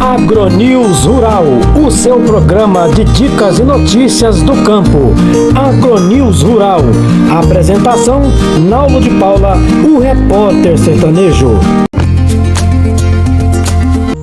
AgroNews Rural, o seu programa de dicas e notícias do campo. AgroNews Rural. Apresentação: Naulo de Paula, o repórter sertanejo.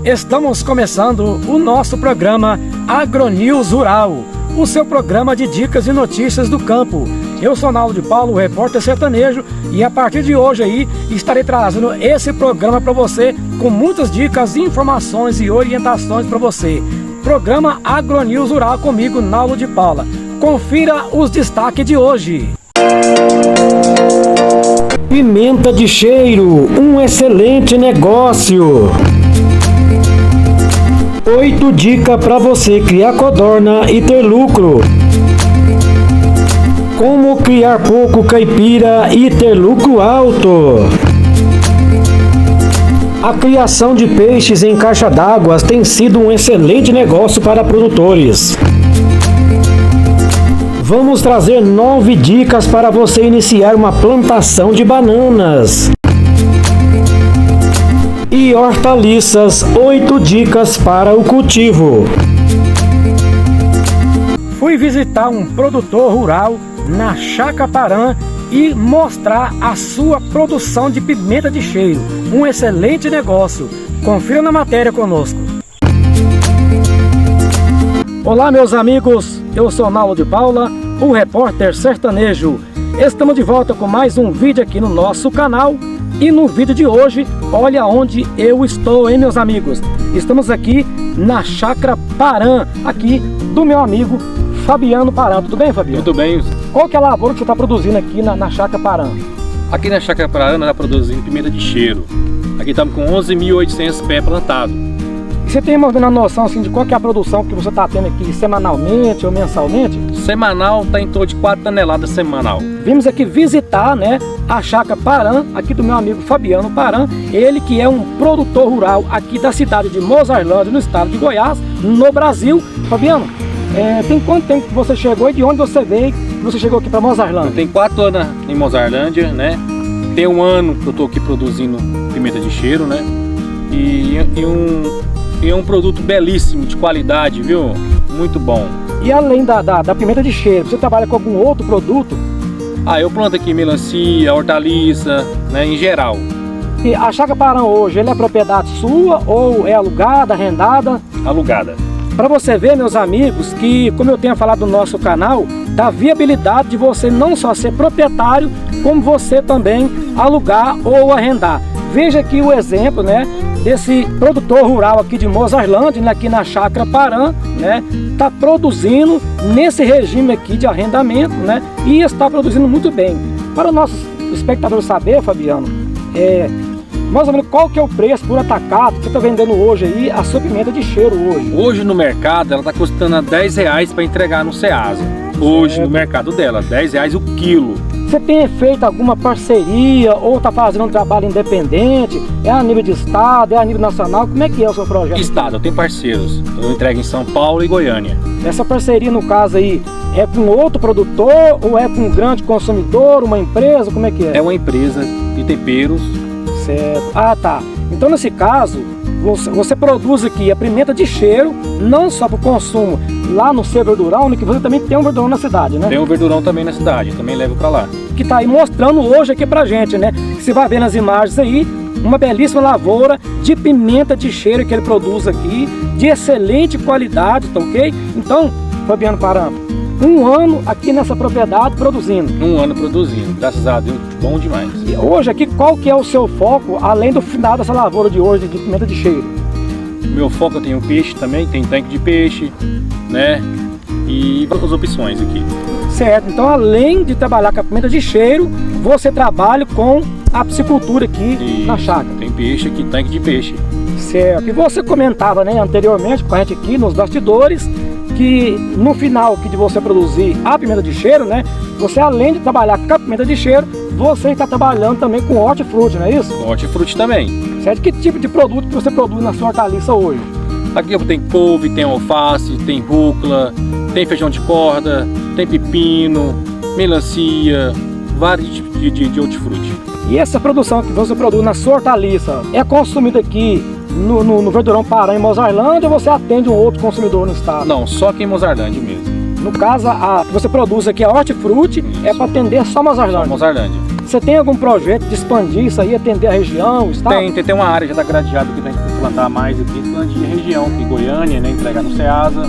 Estamos começando o nosso programa AgroNews Rural, o seu programa de dicas e notícias do campo. Eu sou Naulo de Paula, o repórter sertanejo, e a partir de hoje aí estarei trazendo esse programa para você com muitas dicas, informações e orientações para você. Programa AgroNews Rural comigo, Naulo de Paula. Confira os destaques de hoje. Pimenta de cheiro, um excelente negócio. 8 dicas para você criar codorna e ter lucro. Como criar pouco caipira e ter lucro alto. A criação de peixes em caixa d'água tem sido um excelente negócio para produtores. Vamos trazer 9 dicas para você iniciar uma plantação de bananas. E hortaliças, 8 dicas para o cultivo. Fui visitar um produtor rural na Chácara Paran e mostrar a sua produção de pimenta de cheiro. Um excelente negócio. Confira na matéria conosco. Olá, meus amigos, eu sou Naulo de Paula, o repórter sertanejo. Estamos de volta com mais um vídeo aqui no nosso canal. E no vídeo de hoje, olha onde eu estou, hein, meus amigos? Estamos aqui na Chácara Paran, aqui do meu amigo Fabiano Paran. Tudo bem, Fabiano? Tudo bem. Qual que é a lavoura que você está produzindo aqui na Chácara Paran? Aqui na Chácara Paran nós estamos produzindo pimenta de cheiro. Aqui estamos com 11.800 pés plantados. E você tem mais ou menos uma noção assim, de qual que é a produção que você está tendo aqui semanalmente ou mensalmente? Semanal está em torno de 4 toneladas semanal. Vimos aqui visitar, né, a Chácara Paran, aqui do meu amigo Fabiano Paran. Ele que é um produtor rural aqui da cidade de Mozarlândia, no estado de Goiás, no Brasil. Fabiano, tem quanto tempo que você chegou e de onde você veio que você chegou aqui para Mozarlândia? Tem 4 anos em Mozarlândia, né? Tem 1 ano que eu estou aqui produzindo pimenta de cheiro, né? E é um produto belíssimo, de qualidade, viu? Muito bom. E além da pimenta de cheiro, você trabalha com algum outro produto? Eu planto aqui melancia, hortaliça, né? Em geral. E a Chácara Paran hoje, ele é propriedade sua ou é alugada, arrendada? Alugada. Para você ver, meus amigos, que, como eu tenho falado no nosso canal, da viabilidade de você não só ser proprietário, como você também alugar ou arrendar. Veja aqui o exemplo, né, desse produtor rural aqui de Mozarlândia, né, aqui na Chácara Paran, né, está produzindo nesse regime aqui de arrendamento, né, e está produzindo muito bem. Para o nosso espectador saber, Fabiano, mais ou menos qual que é o preço por atacado que você está vendendo hoje aí, a sua pimenta de cheiro hoje? Hoje no mercado ela está custando R$10 para entregar no Ceasa. Hoje no mercado dela, R$10 o quilo. Você tem feito alguma parceria ou está fazendo um trabalho independente? É a nível de estado, é a nível nacional? Como é que é o seu projeto? Estado, eu tenho parceiros. Eu entrego em São Paulo e Goiânia. Essa parceria, no caso aí, é com outro produtor ou é com um grande consumidor, uma empresa? Como é que é? É uma empresa de temperos. Certo. Ah, tá. Então, nesse caso, você produz aqui a pimenta de cheiro, não só para o consumo lá no seu verdurão, né, que você também tem um verdurão na cidade, né? Tem um verdurão também na cidade, também levo para lá. Que tá aí mostrando hoje aqui pra gente, né? Que você vai ver nas imagens aí, uma belíssima lavoura de pimenta de cheiro que ele produz aqui, de excelente qualidade, tá ok? Então, Fabiano Paran, 1 ano aqui nessa propriedade produzindo. 1 ano produzindo, graças a Deus, bom demais. E hoje aqui, qual que é o seu foco, além do final dessa lavoura de hoje, de pimenta de cheiro? Meu foco, eu tenho peixe também, tem tanque de peixe, né? E outras opções aqui. Certo, então além de trabalhar com a pimenta de cheiro, você trabalha com a piscicultura aqui na chácara. Tem peixe aqui, tanque de peixe. Certo, e você comentava, né, anteriormente com a gente aqui nos bastidores, que no final aqui de você produzir a pimenta de cheiro, né, você além de trabalhar com a pimenta de cheiro, você está trabalhando também com hortifruti, não é isso? Com hortifruti também. Certo, que tipo de produto que você produz na sua hortaliça hoje? Aqui tem couve, tem alface, tem rúcula, tem feijão de corda, tem pepino, melancia, vários tipos de hortifruti. E essa produção que você produz na sua hortaliça é consumida aqui no Verdurão Parã, em Mozarlândia, ou você atende um outro consumidor no estado? Não, só aqui em Mozarlândia mesmo. No caso, a que você produz aqui, a hortifruti, é para atender só Mozarlândia. Só Mozarlândia. Você tem algum projeto de expandir isso aí, atender a região, o estado? Tem uma área já está gradeada que a gente tem que plantar mais aqui, expandir a região, aqui Goiânia, né, entregar no Ceasa.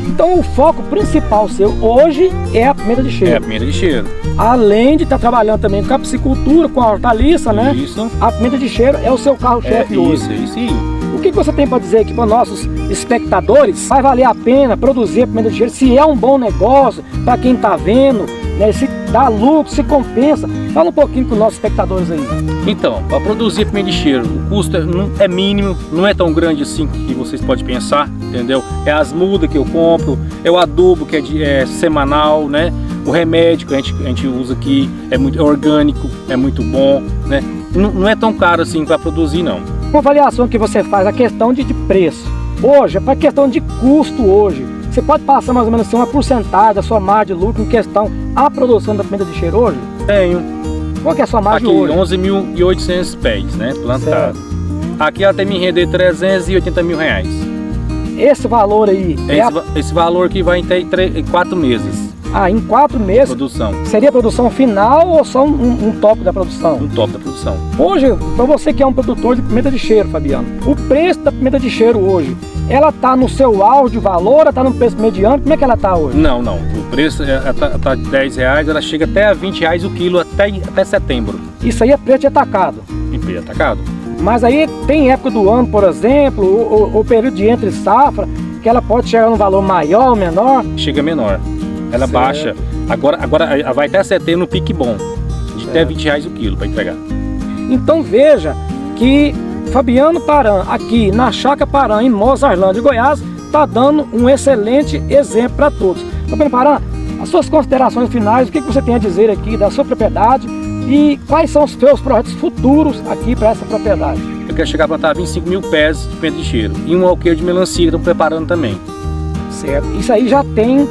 Então o foco principal seu hoje é a pimenta de cheiro. É a pimenta de cheiro. Além de estar trabalhando também com a piscicultura, com a hortaliça, né? Isso. A pimenta de cheiro é o seu carro-chefe hoje. Isso sim. O que você tem para dizer aqui para nossos espectadores? Vai valer a pena produzir a pimenta de cheiro? Se é um bom negócio para quem está vendo, né? Se dá lucro, se compensa. Fala um pouquinho com os nossos espectadores aí. Então, para produzir pimenta de cheiro, o custo é mínimo, não é tão grande assim que vocês podem pensar, entendeu? É as mudas que eu compro, é o adubo que é semanal, né? O remédio que a gente usa aqui é muito orgânico, é muito bom, né? Não é tão caro assim para produzir, não. Uma avaliação que você faz, a questão de preço. Hoje, para a questão de custo hoje, você pode passar mais ou menos assim, uma porcentagem da sua margem de lucro em questão à produção da pimenta de cheiro hoje? Tenho. Qual que é a sua margem aqui, hoje? 11.800 pés, né, plantado. Certo. Aqui ela tem me render 380 mil reais. Esse valor aí... Esse valor que vai em 4 meses. Ah, em 4 meses? Produção. Seria a produção final ou só um top da produção? Um top da produção. Hoje, para você que é um produtor de pimenta de cheiro, Fabiano, o preço da pimenta de cheiro hoje, ela está no seu auge de valor, ela está no preço mediano, como é que ela está hoje? Não. O preço está de 10 reais, ela chega até a 20 reais o quilo até setembro. Isso aí é preço de atacado? Em preço de atacado. Mas aí tem época do ano, por exemplo, o período de entre safra, que ela pode chegar num valor maior ou menor? Chega menor. Ela baixa. Agora vai até setembro no pique bom. De até 20 reais o quilo para entregar. Então veja que Fabiano Parã, aqui na Chácara Parã, em Mozarlândia, Goiás, está dando um excelente exemplo para todos. Fabiano Parã, as suas considerações finais, o que você tem a dizer aqui da sua propriedade e quais são os seus projetos futuros aqui para essa propriedade? Eu quero chegar a plantar 25 mil pés de pimenta de cheiro e um alqueiro de melancia que estamos preparando também. Certo. Isso aí já tem,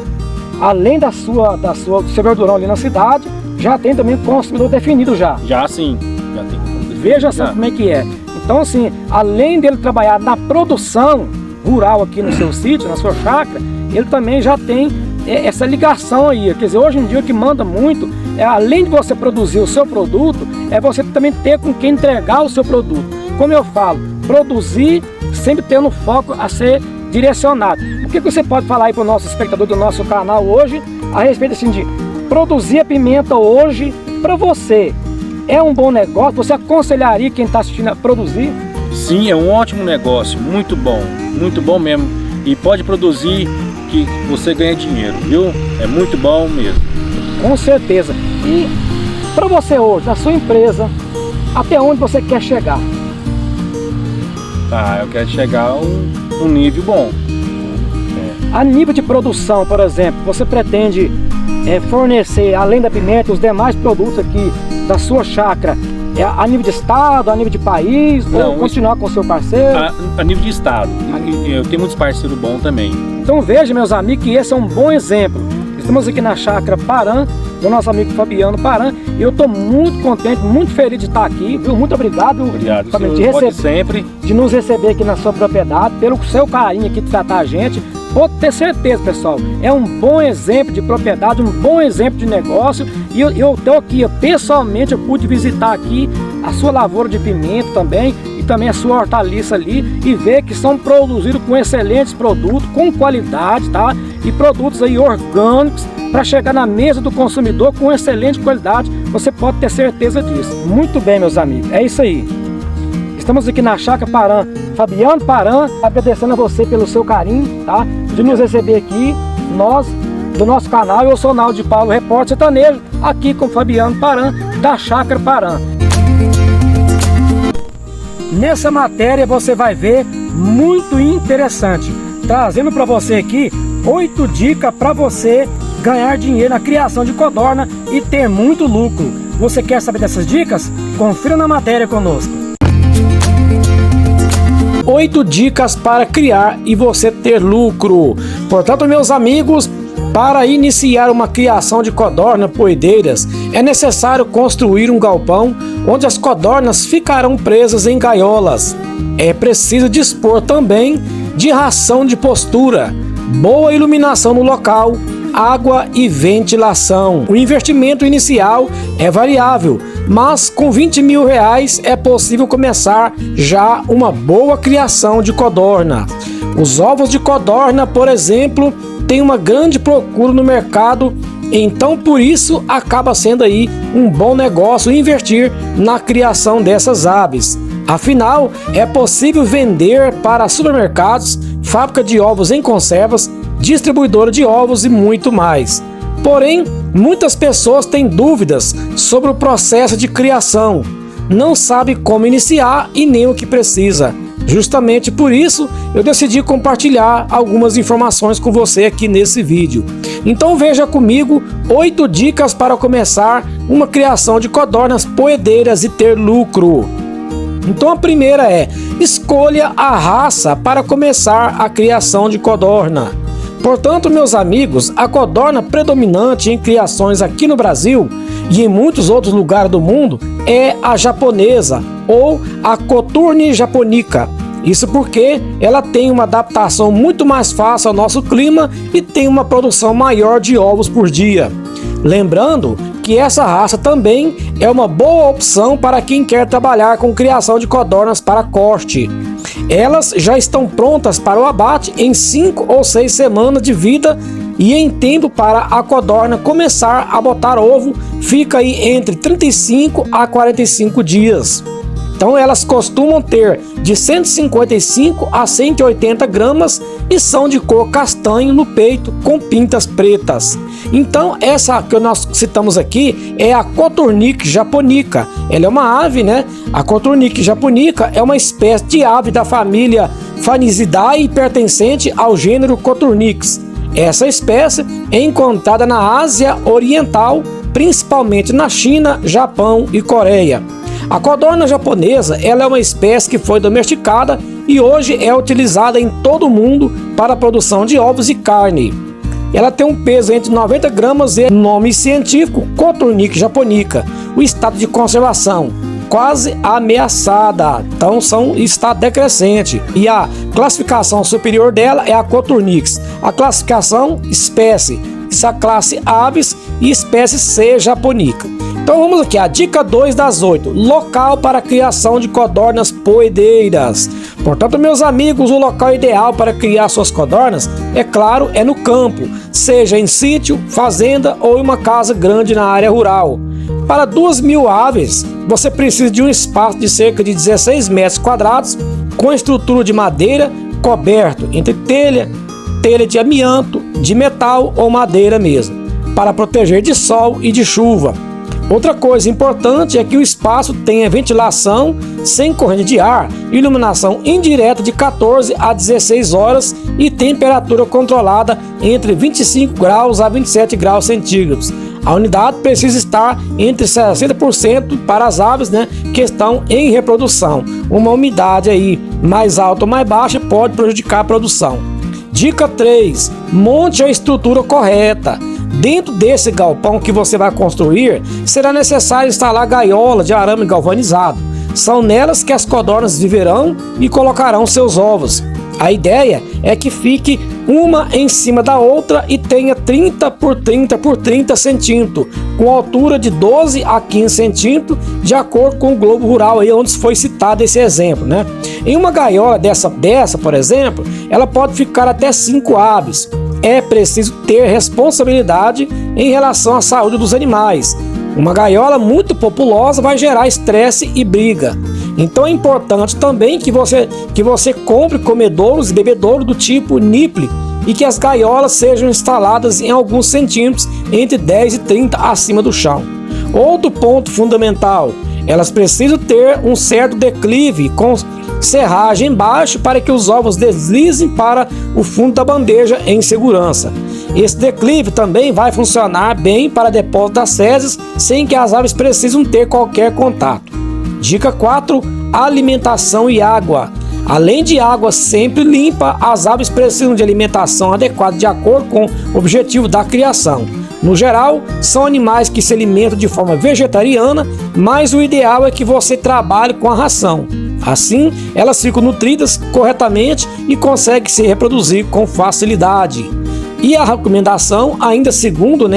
além do seu verdurão ali na cidade, já tem também o consumidor definido já. Já sim. Já tem. Veja só como é que é. Então assim, além dele trabalhar na produção rural aqui no seu sítio, na sua chácara, ele também já tem essa ligação aí. Quer dizer, hoje em dia o que manda muito é, além de você produzir o seu produto, é você também ter com quem entregar o seu produto. Como eu falo, produzir sempre tendo foco a ser direcionado. O que você pode falar aí para o nosso espectador do nosso canal hoje a respeito assim, de produzir a pimenta hoje para você? É um bom negócio? Você aconselharia quem está assistindo a produzir? Sim, é um ótimo negócio, muito bom mesmo. E pode produzir que você ganha dinheiro, viu? É muito bom mesmo. Com certeza. E para você hoje, na sua empresa, até onde você quer chegar? Eu quero chegar a um nível bom. A nível de produção, por exemplo, você pretende fornecer, além da pimenta, os demais produtos aqui da sua chácara, a nível de estado, a nível de país, ou continuar com o seu parceiro? A nível de estado. Eu tenho muitos parceiros bons também. Então veja, meus amigos, que esse é um bom exemplo. Estamos aqui na Chácara Parã, do nosso amigo Fabiano Parã, e eu estou muito contente, muito feliz de estar aqui, viu? Muito obrigado, sempre de nos receber aqui na sua propriedade, pelo seu carinho aqui de tratar a gente. Pode ter certeza, pessoal, é um bom exemplo de propriedade, um bom exemplo de negócio, e eu estou aqui, pessoalmente, eu pude visitar aqui a sua lavoura de pimenta também, e também a sua hortaliça ali, e ver que são produzidos com excelentes produtos, com qualidade, tá? E produtos aí orgânicos, para chegar na mesa do consumidor com excelente qualidade, você pode ter certeza disso. Muito bem, meus amigos, é isso aí. Estamos aqui na Chácara Parã, Fabiano Parã, agradecendo a você pelo seu carinho, tá? De nos receber aqui, nós, do nosso canal. Eu sou o Naldo de Paulo, repórter sertanejo, aqui com Fabiano Parã, da Chácara Parã. Nessa matéria você vai ver muito interessante, trazendo para você aqui 8 dicas para você ganhar dinheiro na criação de codorna e ter muito lucro. Você quer saber dessas dicas? Confira na matéria conosco. 8 dicas para criar e você ter lucro. Portanto, meus amigos, para iniciar uma criação de codorna poedeiras, é necessário construir um galpão onde as codornas ficarão presas em gaiolas. É preciso dispor também de ração de postura, boa iluminação no local, água e ventilação. O investimento inicial é variável, mas com R$20 mil é possível começar já uma boa criação de codorna. Os ovos de codorna, por exemplo, têm uma grande procura no mercado, então por isso acaba sendo aí um bom negócio investir na criação dessas aves. Afinal, é possível vender para supermercados, fábrica de ovos em conservas, distribuidora de ovos e muito mais. Porém, muitas pessoas têm dúvidas sobre o processo de criação, não sabe como iniciar e nem o que precisa. Justamente por isso, eu decidi compartilhar algumas informações com você aqui nesse vídeo. Então veja comigo 8 dicas para começar uma criação de codornas poedeiras e ter lucro. Então a primeira é: escolha a raça para começar a criação de codorna. Portanto, meus amigos, a codorna predominante em criações aqui no Brasil e em muitos outros lugares do mundo é a japonesa ou a Coturne japonica. Isso porque ela tem uma adaptação muito mais fácil ao nosso clima e tem uma produção maior de ovos por dia. Lembrando que essa raça também é uma boa opção para quem quer trabalhar com criação de codornas para corte. Elas já estão prontas para o abate em 5 ou 6 semanas de vida e em tempo para a codorna começar a botar ovo fica aí entre 35 a 45 dias. Então elas costumam ter de 155 a 180 gramas e são de cor castanho no peito com pintas pretas. Então essa que nós citamos aqui é a Coturnic japonica. Ela é uma ave, né? A Coturnic japonica é uma espécie de ave da família Phanisidae pertencente ao gênero Coturnix. Essa espécie é encontrada na Ásia Oriental, principalmente na China, Japão e Coreia. A codorna japonesa ela é uma espécie que foi domesticada e hoje é utilizada em todo o mundo para a produção de ovos e carne. Ela tem um peso entre 90 gramas e nome científico Coturnic japonica. O estado de conservação quase ameaçada, então está decrescente. E a classificação superior dela é a Coturnix. A classificação espécie, essa classe Aves e espécie C japonica. Então vamos aqui, a dica 2 das 8, local para a criação de codornas poedeiras. Portanto, meus amigos, o local ideal para criar suas codornas, é claro, é no campo, seja em sítio, fazenda ou em uma casa grande na área rural. Para 2.000 aves, você precisa de um espaço de cerca de 16 metros quadrados, com estrutura de madeira, coberto entre telha de amianto, de metal ou madeira mesmo, para proteger de sol e de chuva. Outra coisa importante é que o espaço tenha ventilação sem corrente de ar, iluminação indireta de 14 a 16 horas e temperatura controlada entre 25 graus a 27 graus centígrados. A unidade precisa estar entre 60% para as aves, né, que estão em reprodução. Uma umidade aí mais alta ou mais baixa pode prejudicar a produção. Dica 3. Monte a estrutura correta. Dentro desse galpão que você vai construir, será necessário instalar gaiola de arame galvanizado. São nelas que as codornas viverão e colocarão seus ovos. A ideia é que fique uma em cima da outra e tenha 30 por 30 por 30 centímetros, com altura de 12 a 15 centímetros, de acordo com o globo rural aí onde foi citado esse exemplo, né? Em uma gaiola dessa, por exemplo, ela pode ficar até 5 aves. É preciso ter responsabilidade em relação à saúde dos animais. Uma gaiola muito populosa vai gerar estresse e briga. Então é importante também que você compre comedouros e bebedouros do tipo nipple e que as gaiolas sejam instaladas em alguns centímetros, entre 10 e 30 acima do chão. Outro ponto fundamental, elas precisam ter um certo declive com serragem embaixo para que os ovos deslizem para o fundo da bandeja em segurança. Esse declive também vai funcionar bem para depósito das fezes sem que as aves precisem ter qualquer contato. Dica 4. Alimentação e água. Além de água sempre limpa, as aves precisam de alimentação adequada de acordo com o objetivo da criação. No geral, são animais que se alimentam de forma vegetariana, mas o ideal é que você trabalhe com a ração. Assim, elas ficam nutridas corretamente e conseguem se reproduzir com facilidade. E a recomendação, ainda segundo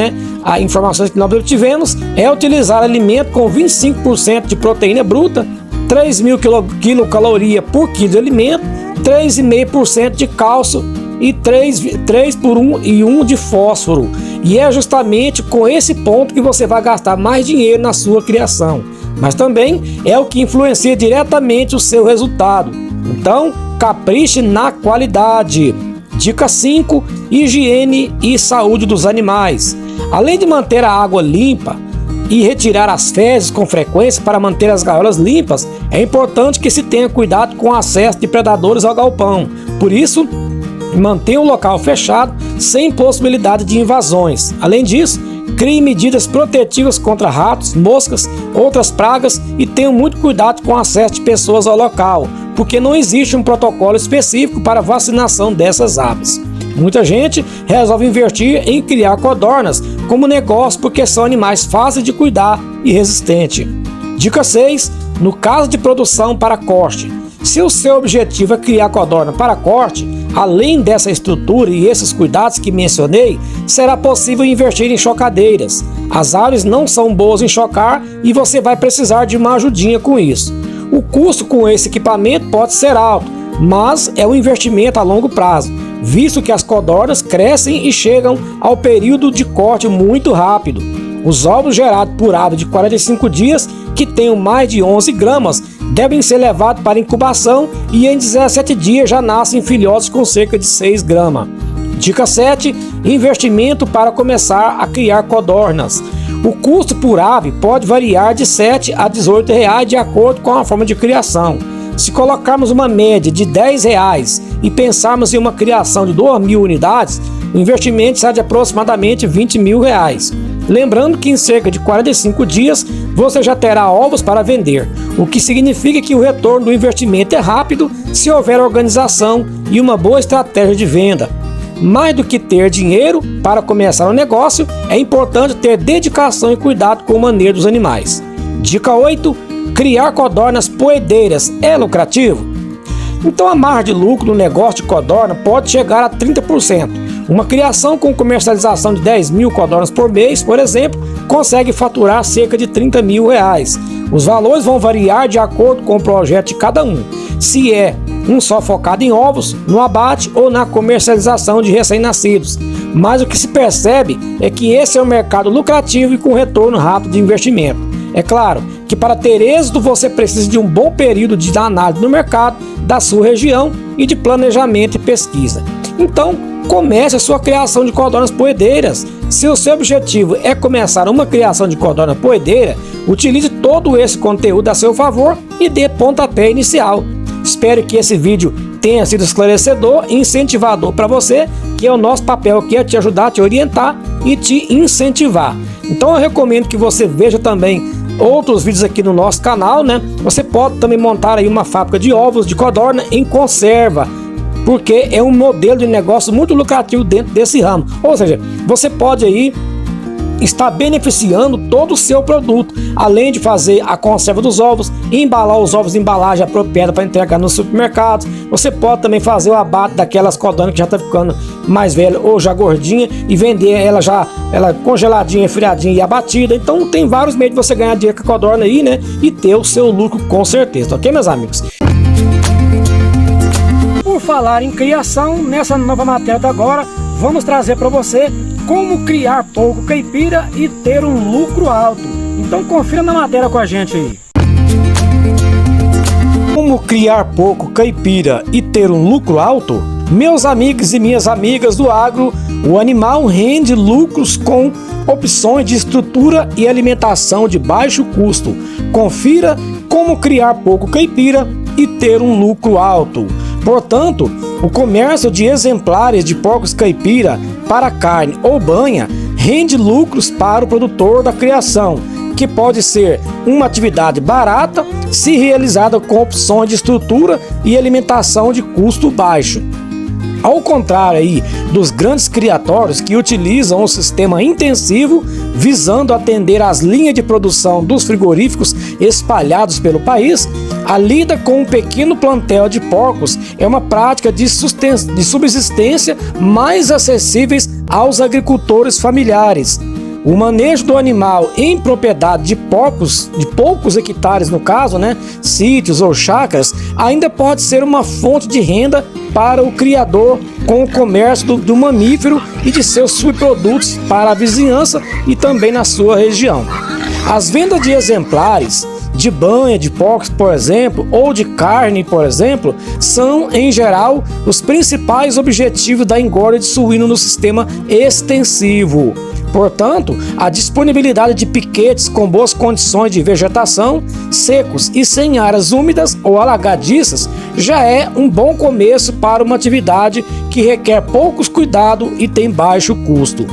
as informações que nós obtivemos, é utilizar alimento com 25% de proteína bruta, 3.000 quilocalorias por quilo de alimento, 3,5% de cálcio e 3 por 1 e 1 de fósforo. E é justamente com esse ponto que você vai gastar mais dinheiro na sua criação. Mas também é o que influencia diretamente o seu resultado. Então, capriche na qualidade. Dica 5. Higiene e saúde dos animais. Além de manter a água limpa e retirar as fezes com frequência para manter as gaiolas limpas, é importante que se tenha cuidado com o acesso de predadores ao galpão. Por isso, mantenha o local fechado sem possibilidade de invasões. Além disso, crie medidas protetivas contra ratos, moscas, outras pragas e tenha muito cuidado com o acesso de pessoas ao local, porque não existe um protocolo específico para vacinação dessas aves. Muita gente resolve investir em criar codornas como negócio porque são animais fáceis de cuidar e resistentes. Dica 6. No caso de produção para corte. Se o seu objetivo é criar codorna para corte, além dessa estrutura e esses cuidados que mencionei, será possível investir em chocadeiras. As aves não são boas em chocar e você vai precisar de uma ajudinha com isso. O custo com esse equipamento pode ser alto, mas é um investimento a longo prazo, visto que as codornas crescem e chegam ao período de corte muito rápido. Os ovos gerados por ave de 45 dias, que tenham mais de 11 gramas, devem ser levados para incubação e em 17 dias já nascem filhotes com cerca de 6 gramas. Dica 7. Investimento para começar a criar codornas. O custo por ave pode variar de R$ 7 a R$ 18 de acordo com a forma de criação. Se colocarmos uma média de R$ 10 e pensarmos em uma criação de 2.000 unidades, o investimento será de aproximadamente R$ 20.000. Lembrando que em cerca de 45 dias você já terá ovos para vender, o que significa que o retorno do investimento é rápido se houver organização e uma boa estratégia de venda. Mais do que ter dinheiro para começar um negócio, é importante ter dedicação e cuidado com o manejo dos animais. Dica 8. Criar codornas poedeiras é lucrativo? Então a margem de lucro no negócio de codorna pode chegar a 30%. Uma criação com comercialização de 10.000 codornas por mês, por exemplo, consegue faturar cerca de R$ 30.000. Os valores vão variar de acordo com o projeto de cada um. Se é um só focado em ovos, no abate ou na comercialização de recém-nascidos. Mas o que se percebe é que esse é um mercado lucrativo e com retorno rápido de investimento. É claro que para ter êxito você precisa de um bom período de análise no mercado, da sua região e de planejamento e pesquisa. Então, comece a sua criação de codornas poedeiras. Se o seu objetivo é começar uma criação de codorna poedeira, utilize todo esse conteúdo a seu favor e dê pontapé inicial. Espero que esse vídeo tenha sido esclarecedor e incentivador para você, que é o nosso papel aqui, é te ajudar, te orientar e te incentivar. Então eu recomendo que você veja também outros vídeos aqui no nosso canal, Você pode também montar aí uma fábrica de ovos de codorna em conserva, porque é um modelo de negócio muito lucrativo dentro desse ramo. Ou seja, você pode aí estar beneficiando todo o seu produto, além de fazer a conserva dos ovos, embalar os ovos em embalagem apropriada para entregar nos supermercados. Você pode também fazer o abate daquelas codornas que já está ficando mais velha ou já gordinha e vender ela congeladinha, friadinha e abatida. Então tem vários meios de você ganhar dinheiro com a codorna aí, e ter o seu lucro com certeza, ok, meus amigos? Por falar em criação, nessa nova matéria de agora, vamos trazer para você como criar porco caipira e ter um lucro alto. Então confira na matéria com a gente aí. Como criar porco caipira e ter um lucro alto? Meus amigos e minhas amigas do agro, o animal rende lucros com opções de estrutura e alimentação de baixo custo. Confira como criar porco caipira e ter um lucro alto. Portanto, o comércio de exemplares de porcos caipira para carne ou banha rende lucros para o produtor da criação, que pode ser uma atividade barata se realizada com opções de estrutura e alimentação de custo baixo. Ao contrário aí dos grandes criatórios que utilizam um sistema intensivo visando atender às linhas de produção dos frigoríficos espalhados pelo país, a lida com um pequeno plantel de porcos é uma prática de subsistência mais acessíveis aos agricultores familiares. O manejo do animal em propriedade de poucos hectares no caso, sítios ou chácaras, ainda pode ser uma fonte de renda para o criador com o comércio do mamífero e de seus subprodutos para a vizinhança e também na sua região. As vendas de exemplares de banha de porcos, por exemplo, ou de carne, por exemplo, são, em geral, os principais objetivos da engorda de suíno no sistema extensivo. Portanto, a disponibilidade de piquetes com boas condições de vegetação, secos e sem áreas úmidas ou alagadiças, já é um bom começo para uma atividade que requer poucos cuidados e tem baixo custo.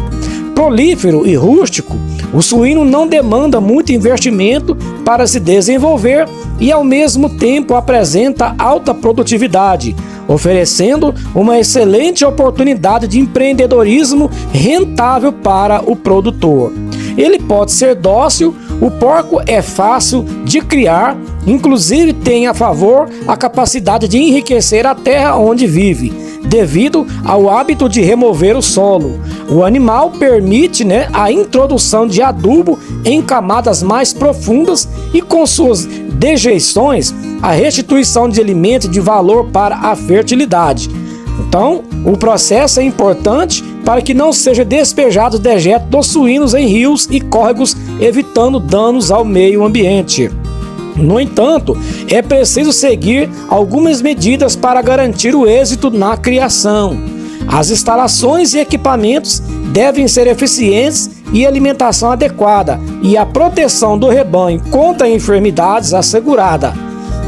Prolífero e rústico, o suíno não demanda muito investimento para se desenvolver e, ao mesmo tempo, apresenta alta produtividade, oferecendo uma excelente oportunidade de empreendedorismo rentável para o produtor. Ele pode ser dócil, o porco é fácil de criar, inclusive tem a favor a capacidade de enriquecer a terra onde vive, devido ao hábito de remover o solo. O animal permite a introdução de adubo em camadas mais profundas e, com suas dejeições, a restituição de alimentos de valor para a fertilidade. Então, o processo é importante para que não seja despejado o dejeto dos suínos em rios e córregos, evitando danos ao meio ambiente. No entanto, é preciso seguir algumas medidas para garantir o êxito na criação. As instalações e equipamentos devem ser eficientes e alimentação adequada e a proteção do rebanho contra enfermidades assegurada.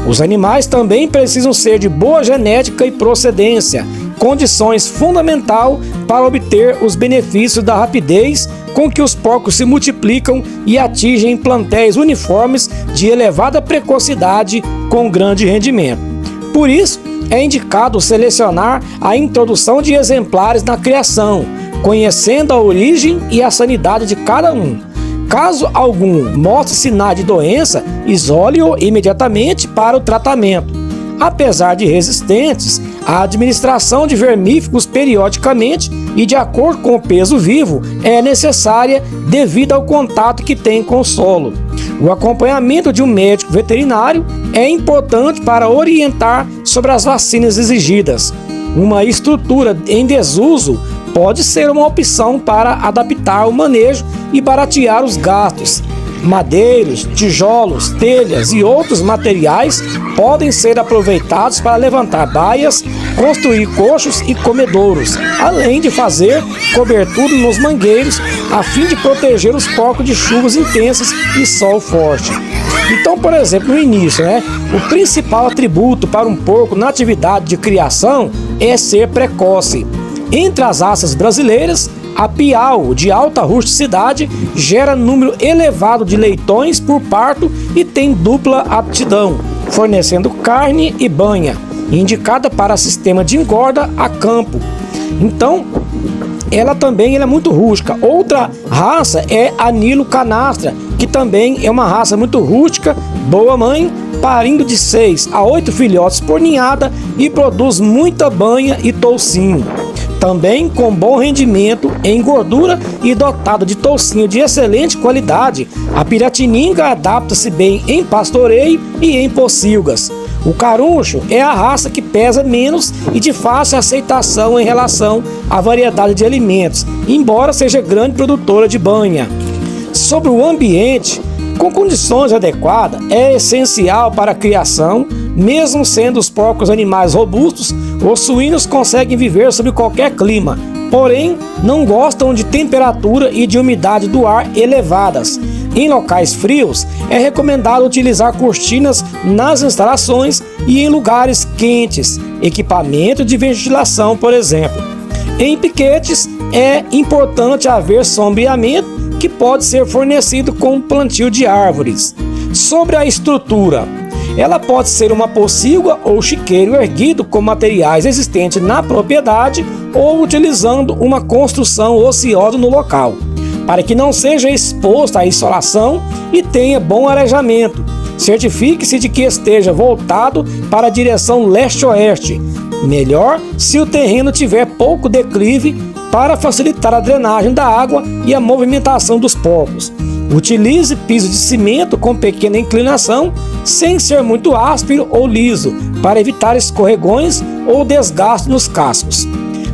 Os animais também precisam ser de boa genética e procedência, condições fundamental para obter os benefícios da rapidez com que os porcos se multiplicam e atingem plantéis uniformes de elevada precocidade com grande rendimento. Por isso, é indicado selecionar a introdução de exemplares na criação, conhecendo a origem e a sanidade de cada um. Caso algum mostre sinais de doença, isole-o imediatamente para o tratamento. Apesar de resistentes, a administração de vermífugos periodicamente e de acordo com o peso vivo é necessária devido ao contato que tem com o solo. O acompanhamento de um médico veterinário é importante para orientar sobre as vacinas exigidas. Uma estrutura em desuso pode ser uma opção para adaptar o manejo e baratear os gastos. Madeiros, tijolos, telhas e outros materiais podem ser aproveitados para levantar baias, construir coxos e comedouros, além de fazer cobertura nos mangueiros a fim de proteger os porcos de chuvas intensas e sol forte. Então, por exemplo, no início, o principal atributo para um porco na atividade de criação é ser precoce. Entre as raças brasileiras, a Piau, de alta rusticidade, gera número elevado de leitões por parto e tem dupla aptidão, fornecendo carne e banha, indicada para sistema de engorda a campo. Então, ela também é muito rústica. Outra raça é a Nilo Canastra, que também é uma raça muito rústica, boa mãe, parindo de 6 a 8 filhotes por ninhada e produz muita banha e toucinho. Também com bom rendimento em gordura e dotado de toucinho de excelente qualidade, a Piratininga adapta-se bem em pastoreio e em pocilgas. O caruncho é a raça que pesa menos e de fácil aceitação em relação à variedade de alimentos, embora seja grande produtora de banha. Sobre o ambiente, com condições adequadas, é essencial para a criação. Mesmo sendo os porcos animais robustos, os suínos conseguem viver sob qualquer clima, porém não gostam de temperatura e de umidade do ar elevadas. Em locais frios, é recomendado utilizar cortinas nas instalações e em lugares quentes, equipamento de ventilação, por exemplo. Em piquetes, é importante haver sombreamento, que pode ser fornecido com plantio de árvores. Sobre a estrutura, Ela pode ser uma pocilga ou chiqueiro erguido com materiais existentes na propriedade ou utilizando uma construção ociosa no local, para que não seja exposto à insolação e tenha bom arejamento. Certifique-se de que esteja voltado para a direção leste-oeste. Melhor se o terreno tiver pouco declive para facilitar a drenagem da água e a movimentação dos porcos. Utilize piso de cimento com pequena inclinação, sem ser muito áspero ou liso, para evitar escorregões ou desgaste nos cascos.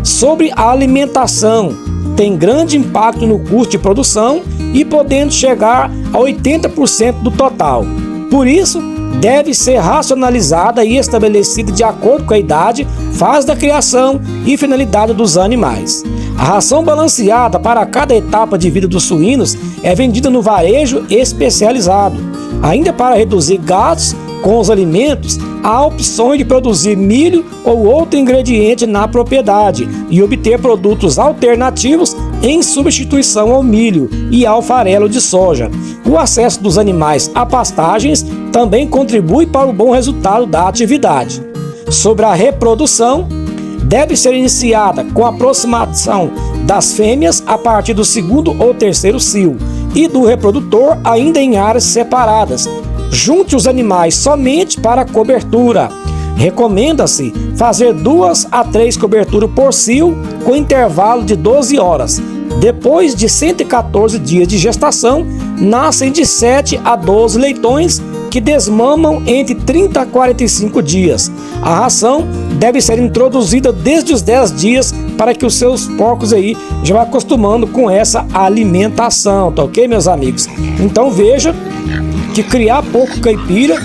Sobre a alimentação, tem grande impacto no custo de produção e podendo chegar a 80% do total. Por isso, deve ser racionalizada e estabelecida de acordo com a idade, fase da criação e finalidade dos animais. A ração balanceada para cada etapa de vida dos suínos é vendida no varejo especializado. Ainda para reduzir gastos com os alimentos, há opções de produzir milho ou outro ingrediente na propriedade e obter produtos alternativos em substituição ao milho e ao farelo de soja. O acesso dos animais a pastagens também contribui para o bom resultado da atividade. Sobre a reprodução, deve ser iniciada com a aproximação das fêmeas a partir do segundo ou terceiro cio e do reprodutor ainda em áreas separadas. Junte os animais somente para a cobertura. Recomenda-se fazer 2 a 3 coberturas por cio com intervalo de 12 horas. Depois de 114 dias de gestação, nascem de 7 a 12 leitões que desmamam entre 30 a 45 dias. A ração deve ser introduzida desde os 10 dias para que os seus porcos aí já vão acostumando com essa alimentação, tá ok, meus amigos? Então veja que criar porco caipira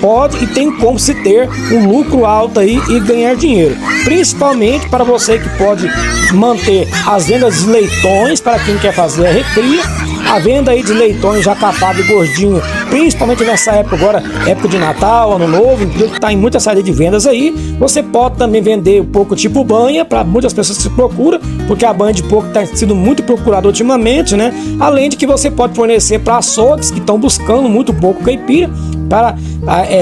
pode e tem como se ter um lucro alto aí e ganhar dinheiro, principalmente para você que pode manter as vendas de leitões para quem quer fazer a recria, a venda aí de leitões já capado e gordinho, principalmente nessa época agora, época de Natal, Ano Novo, que está em muita saída de vendas aí. Você pode também vender um pouco tipo banha para muitas pessoas que se procuram, porque a banha de porco está sendo muito procurada ultimamente, né? Além de que você pode fornecer para açougues que estão buscando muito porco caipira, para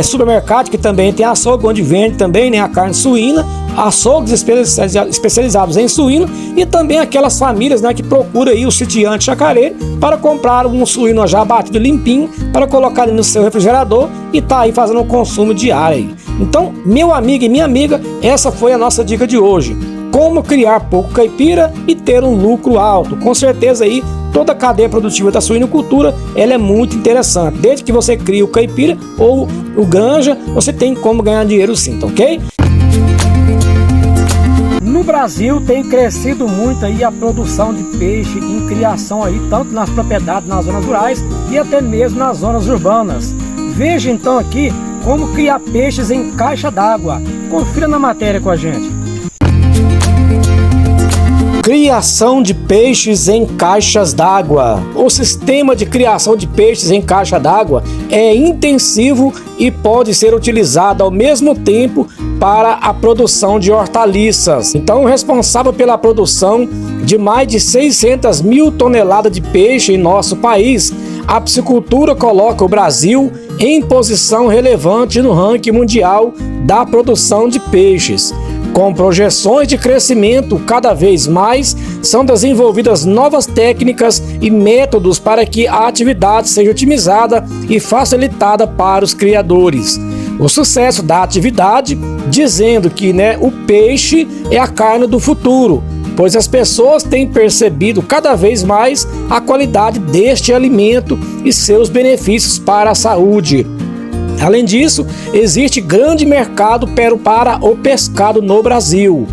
supermercado que também tem açougue onde vende também, né, a carne suína, açougues especializados em suíno e também aquelas famílias, né, que procuram aí o sitiante chacareiro para comprar um suíno já abatido limpinho para colocar ali no seu refrigerador e tá aí fazendo um consumo diário aí. Então, meu amigo e minha amiga, essa foi a nossa dica de hoje. Como criar porco caipira e ter um lucro alto. Com certeza aí toda a cadeia produtiva da suinocultura ela é muito interessante. Desde que você cria o caipira ou o granja, você tem como ganhar dinheiro sim, tá ok? No Brasil tem crescido muito aí a produção de peixe em criação aí, tanto nas propriedades, nas zonas rurais e até mesmo nas zonas urbanas. Veja então aqui como criar peixes em caixa d'água. Confira na matéria com a gente. Criação de peixes em caixas d'água. O sistema de criação de peixes em caixa d'água é intensivo e pode ser utilizado ao mesmo tempo para a produção de hortaliças. Então, responsável pela produção de mais de 600 mil toneladas de peixe em nosso país, a piscicultura coloca o Brasil em posição relevante no ranking mundial da produção de peixes. Com projeções de crescimento cada vez mais, são desenvolvidas novas técnicas e métodos para que a atividade seja otimizada e facilitada para os criadores. O sucesso da atividade, dizendo que o peixe é a carne do futuro, pois as pessoas têm percebido cada vez mais a qualidade deste alimento e seus benefícios para a saúde. Além disso, existe grande mercado para o pescado no Brasil.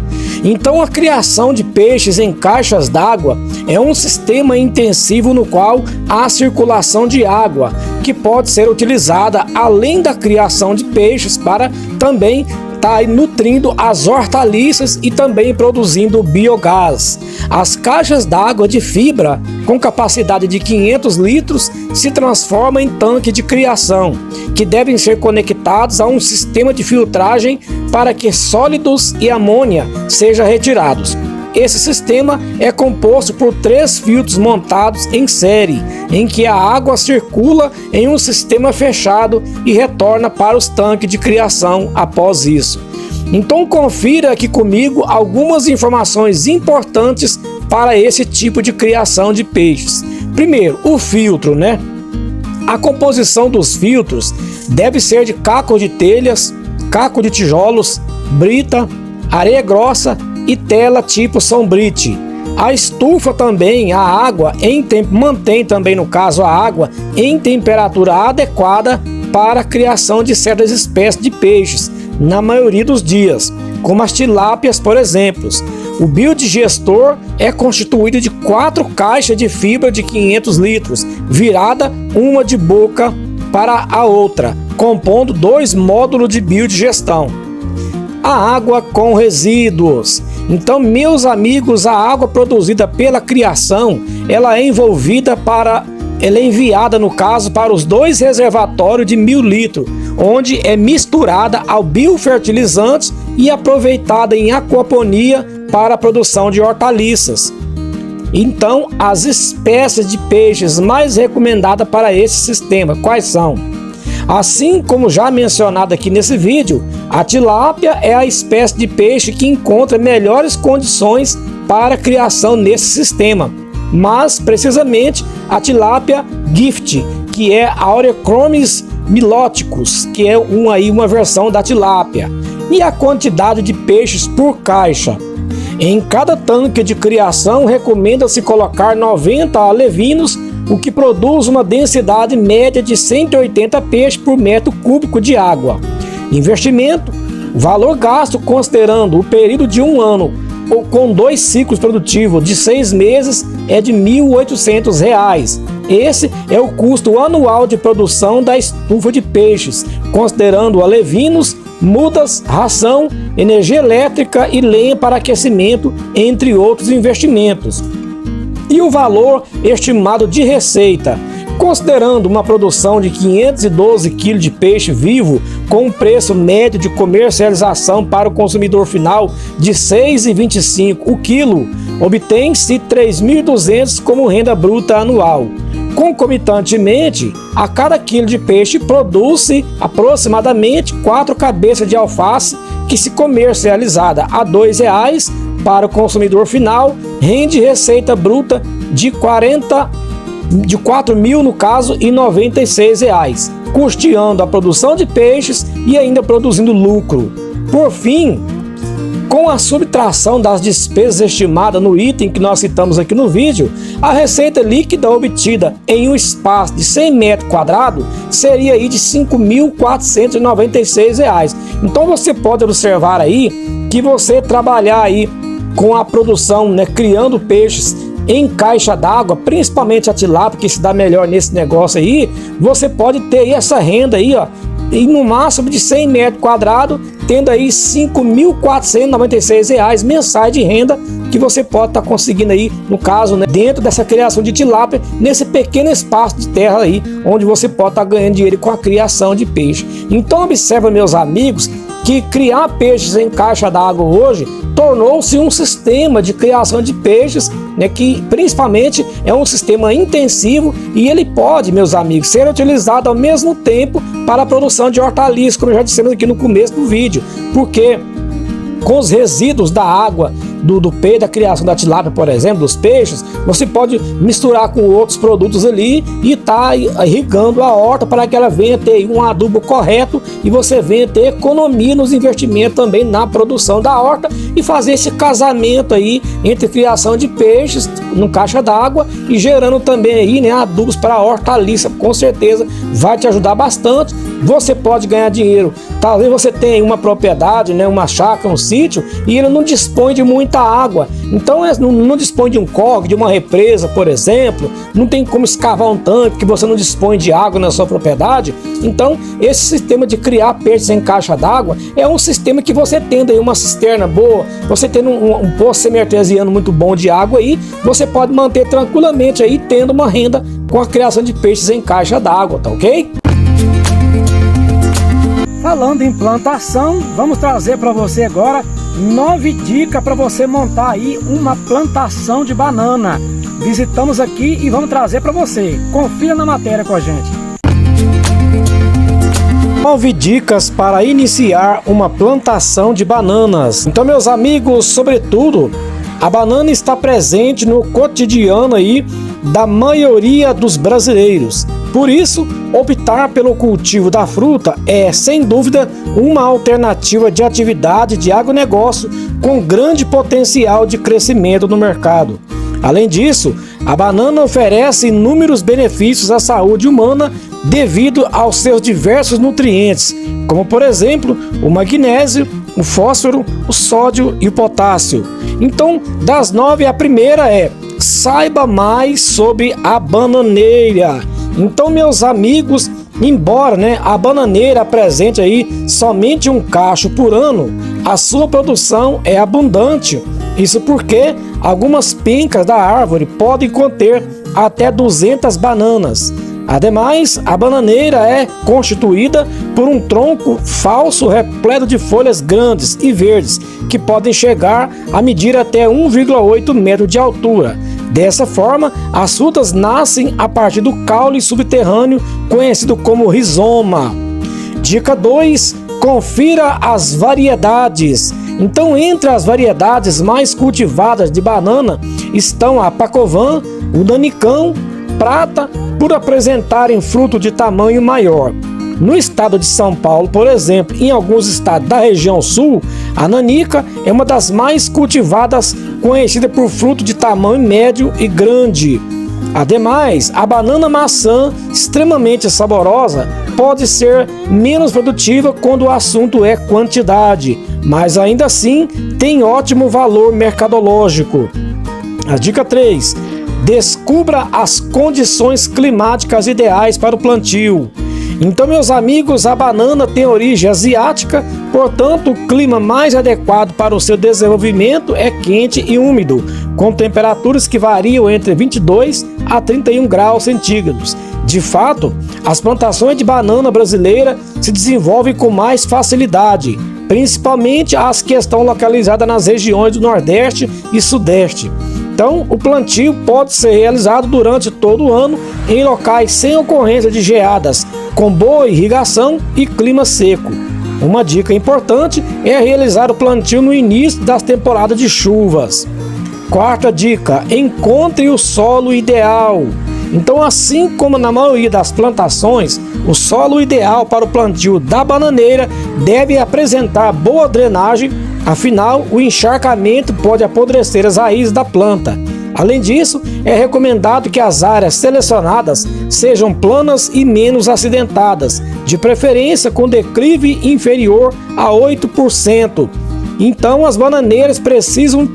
Então, a criação de peixes em caixas d'água é um sistema intensivo no qual há circulação de água, que pode ser utilizada além da criação de peixes para também estar nutrindo as hortaliças e também produzindo biogás. As caixas d'água de fibra com capacidade de 500 litros se transformam em tanque de criação, que devem ser conectados a um sistema de filtragem para que sólidos e amônia sejam retirados. esse sistema é composto por 3 filtros montados em série, em que a água circula em um sistema fechado e retorna para os tanques de criação após isso. Então confira aqui comigo algumas informações importantes para esse tipo de criação de peixes. Primeiro, o filtro, né? A composição dos filtros deve ser de caco de telhas, caco de tijolos, brita, areia grossa e tela tipo sombrite. A estufa também, a água mantém também no caso a água em temperatura adequada para a criação de certas espécies de peixes, na maioria dos dias, como as tilápias, por exemplo. O biodigestor é constituído de 4 caixas de fibra de 500 litros, virada uma de boca para a outra, compondo 2 módulos de biodigestão. A água com resíduos. Então, meus amigos, a água produzida pela criação, ela é enviada no caso para os 2 reservatórios de 1000 litros, onde é misturada ao biofertilizantes e aproveitada em aquaponia para a produção de hortaliças. Então, as espécies de peixes mais recomendadas para esse sistema, quais são? Assim como já mencionado aqui nesse vídeo, a tilápia é a espécie de peixe que encontra melhores condições para a criação nesse sistema, mas precisamente a tilápia gift, que é a Oreochromis miloticus, que é uma versão da tilápia. E a quantidade de peixes por caixa. Em cada tanque de criação recomenda-se colocar 90 alevinos, o que produz uma densidade média de 180 peixes por metro cúbico de água. Investimento: valor gasto considerando o período de 1 ano ou com 2 ciclos produtivos de 6 meses é de R$ 1.800. Esse é o custo anual de produção da estufa de peixes, considerando alevinos, mudas, ração, energia elétrica e lenha para aquecimento, entre outros investimentos. E o valor estimado de receita, considerando uma produção de 512 kg de peixe vivo com um preço médio de comercialização para o consumidor final de R$ 6,25 o quilo, obtém-se R$ 3.200 como renda bruta anual. Concomitantemente, a cada quilo de peixe produz-se aproximadamente 4 cabeças de alface que, se comercializada a R$ 2,00 para o consumidor final, rende receita bruta de R$ 4.000 no caso e R$ 96,00, custeando a produção de peixes e ainda produzindo lucro. Por fim, com a subtração das despesas estimadas no item que nós citamos aqui no vídeo, a receita líquida obtida em um espaço de 100 metros quadrados seria aí de R$ 5.496. Então você pode observar aí que você trabalhar aí com a produção, né, criando peixes em caixa d'água, principalmente a tilápia, que se dá melhor nesse negócio aí, você pode ter aí essa renda aí, ó, e no máximo de 100 metros quadrados, tendo aí R$ 5.496 mensais de renda que você pode estar conseguindo aí, no caso, né, dentro dessa criação de tilápia, nesse pequeno espaço de terra aí, onde você pode estar ganhando dinheiro com a criação de peixe. Então observa, meus amigos, que criar peixes em caixa d'água hoje tornou-se um sistema de criação de peixes, né, que principalmente é um sistema intensivo e ele pode, meus amigos, ser utilizado ao mesmo tempo para a produção de hortaliças, como já dissemos aqui no começo do vídeo, porque com os resíduos da água do peixe, da criação da tilápia, por exemplo, dos peixes, você pode misturar com outros produtos ali e tá irrigando a horta para que ela venha ter um adubo correto e você venha ter economia nos investimentos também na produção da horta e fazer esse casamento aí entre criação de peixes no caixa d'água e gerando também aí, né, adubos para a hortaliça. Com certeza vai te ajudar bastante. Você pode ganhar dinheiro. Talvez você tenha uma propriedade, né, uma chácara, um sítio, e ele não dispõe de muita água. Então não dispõe de um córrego, de uma represa, por exemplo. Não tem como escavar um tanque, que você não dispõe de água na sua propriedade. Então esse sistema de criar peixes em caixa d'água é um sistema que você tendo aí uma cisterna boa, você tendo um poço semi-artesiano muito bom de água aí, você pode manter tranquilamente aí tendo uma renda com a criação de peixes em caixa d'água, tá ok? Falando em plantação, vamos trazer para você agora 9 dicas para você montar aí uma plantação de banana. Visitamos aqui e vamos trazer para você. Confira na matéria com a gente. 9 dicas para iniciar uma plantação de bananas. Então, meus amigos, sobretudo, a banana está presente no cotidiano aí da maioria dos brasileiros. Por isso, optar pelo cultivo da fruta é, sem dúvida, uma alternativa de atividade de agronegócio com grande potencial de crescimento no mercado. Além disso, a banana oferece inúmeros benefícios à saúde humana devido aos seus diversos nutrientes, como por exemplo o magnésio, o fósforo, o sódio e o potássio. Então, das 9, a primeira é: saiba mais sobre a bananeira. Então, meus amigos, embora a bananeira apresente aí somente um cacho por ano, a sua produção é abundante. Isso porque algumas pencas da árvore podem conter até 200 bananas. Ademais, a bananeira é constituída por um tronco falso repleto de folhas grandes e verdes, que podem chegar a medir até 1,8 metro de altura. Dessa forma, as frutas nascem a partir do caule subterrâneo, conhecido como rizoma. Dica 2. Confira as variedades. Então, entre as variedades mais cultivadas de banana estão a Pacovan, o Nanicão, Prata, por apresentarem fruto de tamanho maior. No estado de São Paulo, por exemplo, em alguns estados da região sul, a nanica é uma das mais cultivadas, conhecida por fruto de tamanho médio e grande. Ademais, a banana maçã, extremamente saborosa, pode ser menos produtiva quando o assunto é quantidade, mas ainda assim tem ótimo valor mercadológico. A dica 3. Descubra as condições climáticas ideais para o plantio. Então, meus amigos, a banana tem origem asiática, portanto, o clima mais adequado para o seu desenvolvimento é quente e úmido, com temperaturas que variam entre 22 a 31 graus centígrados. De fato, as plantações de banana brasileira se desenvolvem com mais facilidade, principalmente as que estão localizadas nas regiões do Nordeste e Sudeste. Então, o plantio pode ser realizado durante todo o ano em locais sem ocorrência de geadas, com boa irrigação e clima seco. Uma dica importante é realizar o plantio no início das temporadas de chuvas. 4ª dica: encontre o solo ideal. Então, assim como na maioria das plantações, o solo ideal para o plantio da bananeira deve apresentar boa drenagem, afinal, o encharcamento pode apodrecer as raízes da planta. Além disso, é recomendado que as áreas selecionadas sejam planas e menos acidentadas, de preferência com declive inferior a 8%. Então, as bananeiras precisam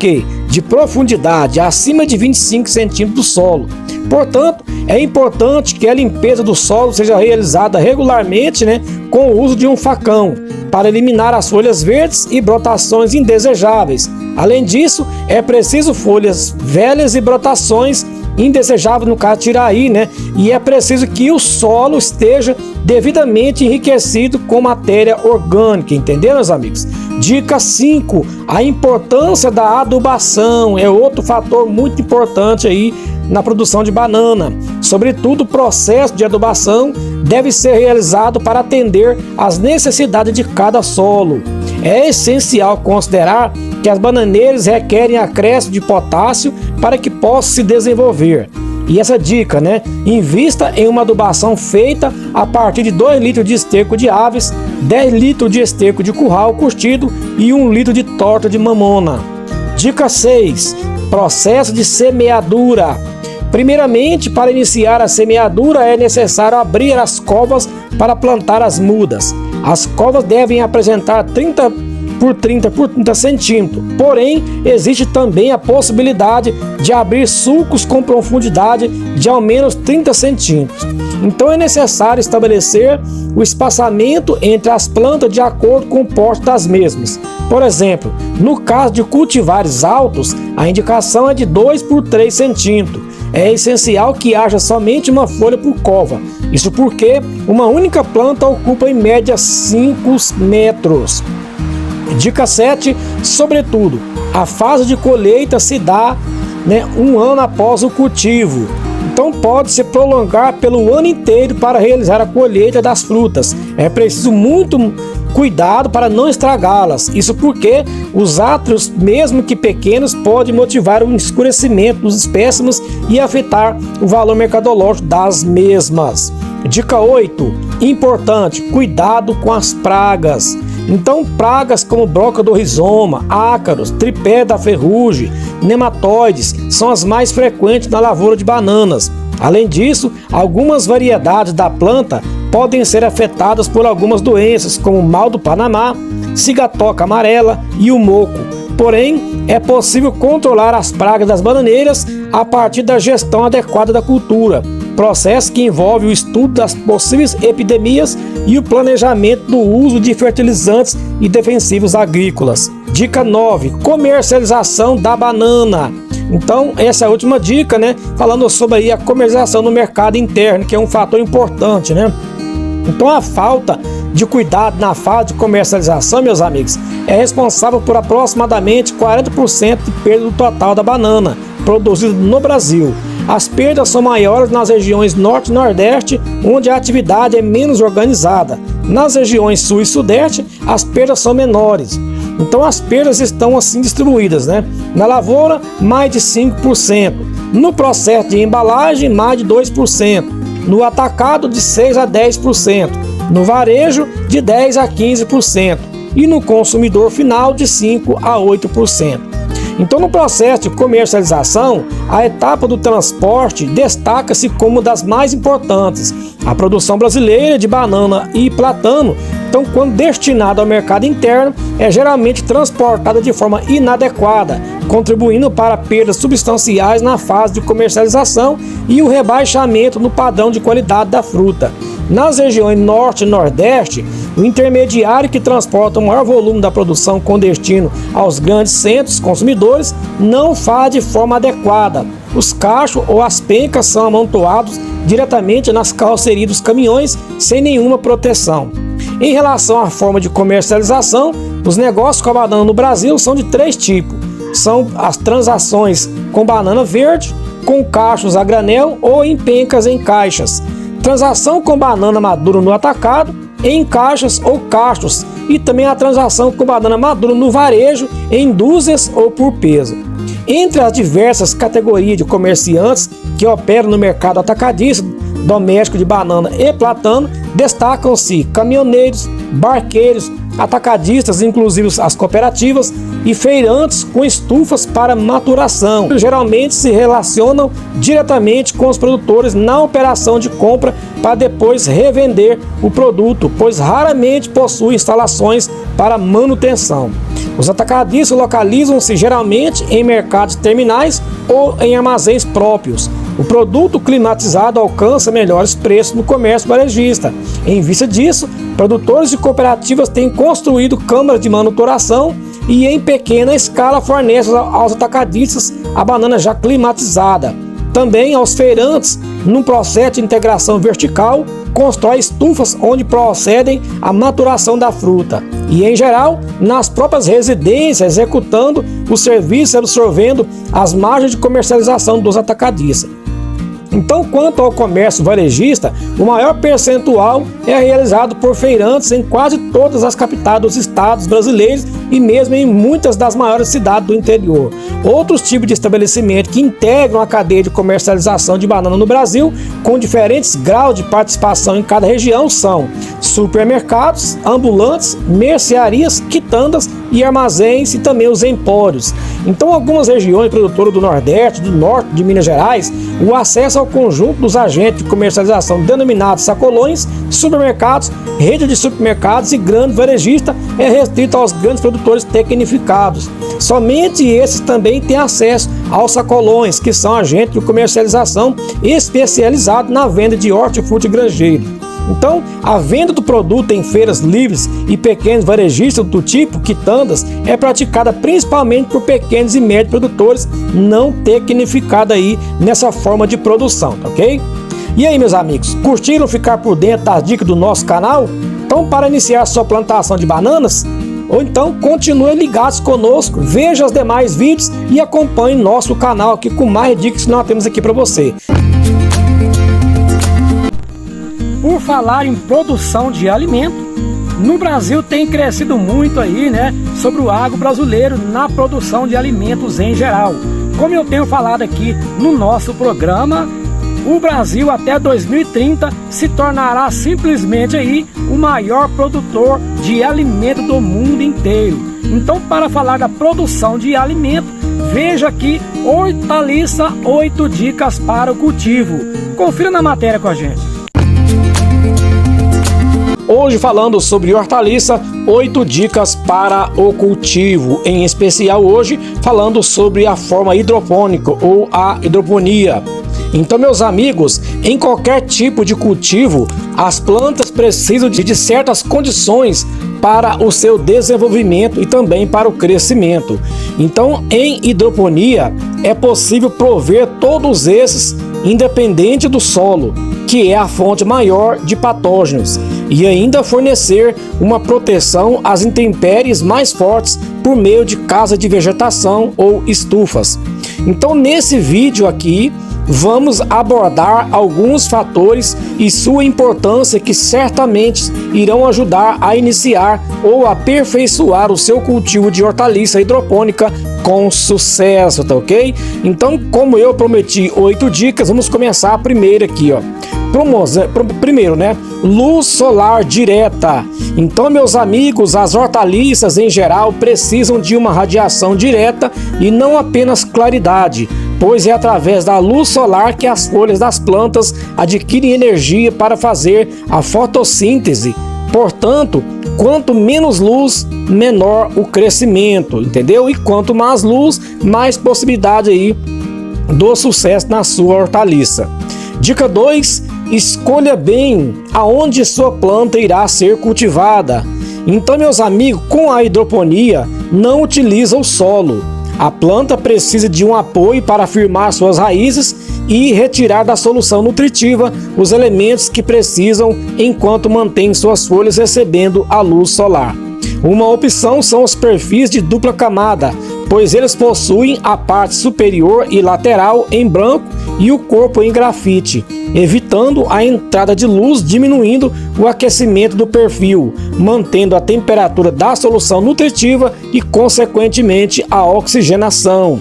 de profundidade acima de 25 centímetros do solo. Portanto, é importante que a limpeza do solo seja realizada regularmente, com o uso de um facão, para eliminar as folhas verdes e brotações indesejáveis. Além disso, é preciso folhas velhas e brotações indesejáveis, no caso tirar aí, e é preciso que o solo esteja devidamente enriquecido com matéria orgânica, entendeu, meus amigos? Dica 5, a importância da adubação é outro fator muito importante aí na produção de banana. Sobretudo, o processo de adubação deve ser realizado para atender às necessidades de cada solo. É essencial considerar que as bananeiras requerem acréscimo de potássio para que possam se desenvolver. E essa dica, invista em uma adubação feita a partir de 2 litros de esterco de aves, 10 litros de esterco de curral curtido e 1 litro de torta de mamona. Dica 6. Processo de semeadura. Primeiramente, para iniciar a semeadura é necessário abrir as covas para plantar as mudas. As covas devem apresentar 30 por 30 por 30 centímetros. Porém, existe também a possibilidade de abrir sulcos com profundidade de ao menos 30 centímetros. Então é necessário estabelecer o espaçamento entre as plantas de acordo com o porte das mesmas. Por exemplo, no caso de cultivares altos, a indicação é de 2 por 3 centímetros. é essencial que haja somente uma folha por cova. Isso porque uma única planta ocupa em média 5 metros. Dica 7, sobretudo, a fase de colheita se dá, um ano após o cultivo. Então pode se prolongar pelo ano inteiro para realizar a colheita das frutas. É preciso muito cuidado para não estragá-las. Isso porque os átrios, mesmo que pequenos, podem motivar o escurecimento dos espécimes e afetar o valor mercadológico das mesmas. Dica 8, importante, cuidado com as pragas. Então, pragas como broca do rizoma, ácaros, tripé da ferrugem, nematóides são as mais frequentes na lavoura de bananas. Além disso, algumas variedades da planta podem ser afetadas por algumas doenças, como o mal do Panamá, cigatoca amarela e o moco. Porém, é possível controlar as pragas das bananeiras a partir da gestão adequada da cultura, processo que envolve o estudo das possíveis epidemias e o planejamento do uso de fertilizantes e defensivos agrícolas. Dica 9, comercialização da banana. Então, essa é a última dica, falando sobre aí a comercialização no mercado interno, que é um fator importante, Então, a falta de cuidado na fase de comercialização, meus amigos, é responsável por aproximadamente 40% de perda do total da banana produzida no Brasil. As perdas são maiores nas regiões Norte e Nordeste, onde a atividade é menos organizada. Nas regiões Sul e Sudeste, as perdas são menores. Então as perdas estão assim distribuídas, Na lavoura, mais de 5%. No processo de embalagem, mais de 2%. No atacado, de 6% a 10%. No varejo, de 10% a 15%. E no consumidor final, de 5% a 8%. Então, no processo de comercialização, a etapa do transporte destaca-se como das mais importantes. A produção brasileira de banana e platano, então, quando destinada ao mercado interno, é geralmente transportada de forma inadequada, contribuindo para perdas substanciais na fase de comercialização e o rebaixamento no padrão de qualidade da fruta. Nas regiões Norte e Nordeste, o intermediário que transporta o maior volume da produção com destino aos grandes centros consumidores não faz de forma adequada. Os cachos ou as pencas são amontoados diretamente nas carrocerias dos caminhões sem nenhuma proteção. Em relação à forma de comercialização, os negócios com a banana no Brasil são de 3 tipos. São as transações com banana verde, com cachos a granel ou em pencas em caixas. Transação com banana madura no atacado, em caixas ou cachos, e também a transação com banana madura no varejo, em dúzias ou por peso. Entre as diversas categorias de comerciantes que operam no mercado atacadista doméstico de banana e platano, destacam-se caminhoneiros, barqueiros, atacadistas, inclusive as cooperativas, e feirantes com estufas para maturação. Geralmente se relacionam diretamente com os produtores na operação de compra para depois revender o produto, pois raramente possuem instalações para manutenção. Os atacadistas localizam-se geralmente em mercados terminais ou em armazéns próprios. O produto climatizado alcança melhores preços no comércio varejista. Em vista disso, produtores de cooperativas têm construído câmaras de manutenção e em pequena escala fornecem aos atacadistas a banana já climatizada. Também aos feirantes, num processo de integração vertical, constrói estufas onde procedem a maturação da fruta. E, em geral, nas próprias residências, executando o serviço, absorvendo as margens de comercialização dos atacadistas. Então, quanto ao comércio varejista, o maior percentual é realizado por feirantes em quase todas as capitais dos estados brasileiros e mesmo em muitas das maiores cidades do interior. Outros tipos de estabelecimento que integram a cadeia de comercialização de banana no Brasil, com diferentes graus de participação em cada região, são supermercados, ambulantes, mercearias, quitandas e armazéns e também os empórios. Então, algumas regiões produtoras do Nordeste, do Norte de Minas Gerais, o acesso ao conjunto dos agentes de comercialização denominados sacolões, supermercados, rede de supermercados e grande varejista é restrito aos grandes produtores tecnificados. Somente esses também têm acesso aos sacolões, que são agentes de comercialização especializados na venda de hortifruti granjeiro. Então, a venda do produto em feiras livres e pequenos varejistas do tipo quitandas é praticada principalmente por pequenos e médios produtores não tecnificados aí nessa forma de produção, tá ok? E aí, meus amigos, curtiram ficar por dentro das dicas do nosso canal? Então, para iniciar sua plantação de bananas, ou então continue ligados conosco, veja os demais vídeos e acompanhe nosso canal aqui com mais dicas que nós temos aqui para você. Por falar em produção de alimento, no Brasil tem crescido muito aí, né, sobre o agro brasileiro na produção de alimentos em geral. Como eu tenho falado aqui no nosso programa, o Brasil até 2030 se tornará simplesmente aí o maior produtor de alimento do mundo inteiro. Então, para falar da produção de alimento, veja aqui hortaliça 8 dicas para o cultivo. Confira na matéria com a gente. Hoje falando sobre hortaliça, 8 dicas para o cultivo. Em especial hoje falando sobre a forma hidropônica ou a hidroponia. Então, meus amigos, em qualquer tipo de cultivo, as plantas precisam de certas condições para o seu desenvolvimento e também para o crescimento. Então, em hidroponia, é possível prover todos esses, independente do solo, que é a fonte maior de patógenos, e ainda fornecer uma proteção às intempéries mais fortes por meio de casa de vegetação ou estufas. Então, nesse vídeo aqui, vamos abordar alguns fatores e sua importância que certamente irão ajudar a iniciar ou aperfeiçoar o seu cultivo de hortaliça hidropônica com sucesso, tá ok? Então, como eu prometi 8 dicas, vamos começar a primeira aqui, ó. Primeiro, né? Luz solar direta. Então, meus amigos, as hortaliças em geral precisam de uma radiação direta e não apenas claridade, pois é através da luz solar que as folhas das plantas adquirem energia para fazer a fotossíntese. Portanto, quanto menos luz, menor o crescimento, entendeu? E quanto mais luz, mais possibilidade aí do sucesso na sua hortaliça. Dica 2, escolha bem aonde sua planta irá ser cultivada. Então, meus amigos, com a hidroponia, não utiliza o solo. A planta precisa de um apoio para firmar suas raízes e retirar da solução nutritiva os elementos que precisam enquanto mantém suas folhas recebendo a luz solar. Uma opção são os perfis de dupla camada, pois eles possuem a parte superior e lateral em branco e o corpo em grafite, evitando a entrada de luz, diminuindo o aquecimento do perfil, mantendo a temperatura da solução nutritiva e, consequentemente, a oxigenação.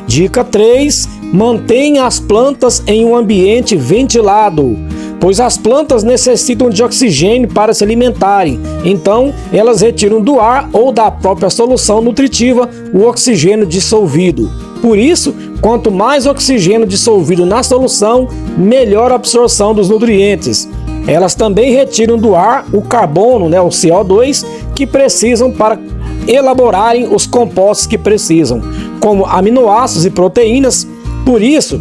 Dica 3. Mantenha as plantas em um ambiente ventilado, pois as plantas necessitam de oxigênio para se alimentarem. Então, elas retiram do ar ou da própria solução nutritiva o oxigênio dissolvido. Por isso, quanto mais oxigênio dissolvido na solução, melhor a absorção dos nutrientes. Elas também retiram do ar o carbono, o CO2, que precisam para elaborarem os compostos que precisam, como aminoácidos e proteínas. Por isso,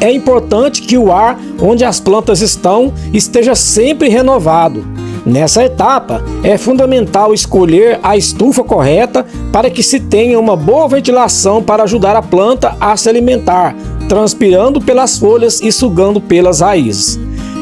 é importante que o ar onde as plantas estão esteja sempre renovado. Nessa etapa, é fundamental escolher a estufa correta para que se tenha uma boa ventilação para ajudar a planta a se alimentar, transpirando pelas folhas e sugando pelas raízes.